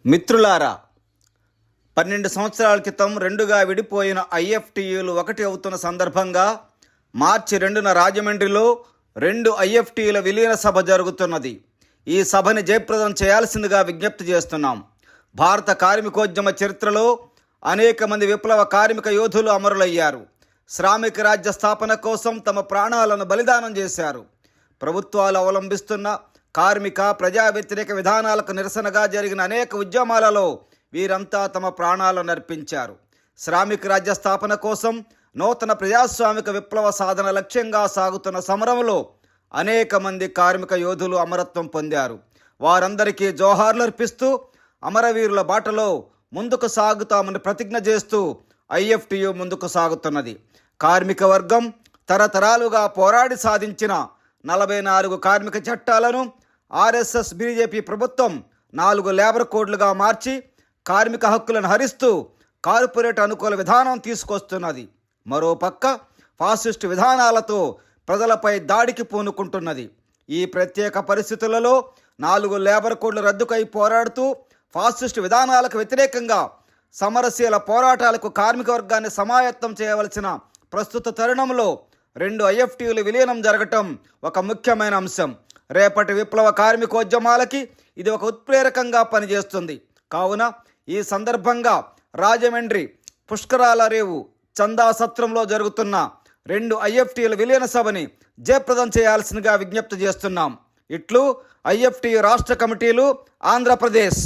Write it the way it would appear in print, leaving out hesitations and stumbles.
మిత్రులారా, 12 సంవత్సరాల క్రితం రెండుగా విడిపోయిన ఐఎఫ్టీయూలు ఒకటి అవుతున్న సందర్భంగా మార్చి 2న రాజమండ్రిలో 2 ఐఎఫ్టీయూల విలీన సభ జరుగుతున్నది. ఈ సభని జయప్రదం చేయాల్సిందిగా విజ్ఞప్తి చేస్తున్నాం. భారత కార్మికోద్యమ చరిత్రలో అనేక మంది విప్లవ కార్మిక యోధులు అమరులయ్యారు. శ్రామిక రాజ్య స్థాపన కోసం తమ ప్రాణాలను బలిదానం చేశారు. ప్రభుత్వాలు అవలంబిస్తున్న కార్మిక ప్రజా వ్యతిరేక విధానాలకు నిరసనగా జరిగిన అనేక ఉద్యమాలలో వీరంతా తమ ప్రాణాలను అర్పించారు. శ్రామిక రాజ్య స్థాపన కోసం నూతన ప్రజాస్వామిక విప్లవ సాధన లక్ష్యంగా సాగుతున్న సమరంలో అనేక మంది కార్మిక యోధులు అమరత్వం పొందారు. వారందరికీ జోహార్లు అర్పిస్తూ అమరవీరుల బాటలో ముందుకు సాగుతామని ప్రతిజ్ఞ చేస్తూ ఐఎఫ్టీయూ ముందుకు సాగుతున్నది. కార్మిక వర్గం తరతరాలుగా పోరాడి సాధించిన 44 కార్మిక చట్టాలను ఆర్ఎస్ఎస్ బీజేపీ ప్రభుత్వం 4 లేబర్ కోడ్లుగా మార్చి కార్మిక హక్కులను హరిస్తూ కార్పొరేట్ అనుకూల విధానం తీసుకొస్తున్నది. మరోపక్క ఫాసిస్టు విధానాలతో ప్రజలపై దాడికి పూనుకుంటున్నది. ఈ ప్రత్యేక పరిస్థితులలో 4 లేబర్ కోడ్లు రద్దుకై పోరాడుతూ ఫాసిస్టు విధానాలకు వ్యతిరేకంగా సమరశీల పోరాటాలకు కార్మిక వర్గాన్ని సమాయత్తం చేయవలసిన ప్రస్తుత తరుణంలో 2 ఐఎఫ్టీయూలు విలీనం జరగటం ఒక ముఖ్యమైన అంశం. రేపటి విప్లవ కార్మికోద్యమాలకి ఇది ఒక ఉత్ప్రేరకంగా పనిచేస్తుంది. కావున ఈ సందర్భంగా రాజమండ్రి పుష్కరాల రేవు చందా సత్రంలో జరుగుతున్న 2 ఐఎఫ్టీయూల విలీన సభని జయప్రదం చేయాల్సిందిగా విజ్ఞప్తి చేస్తున్నాం. ఇట్లు ఐఎఫ్టీయూ రాష్ట్ర కమిటీలు, ఆంధ్రప్రదేశ్.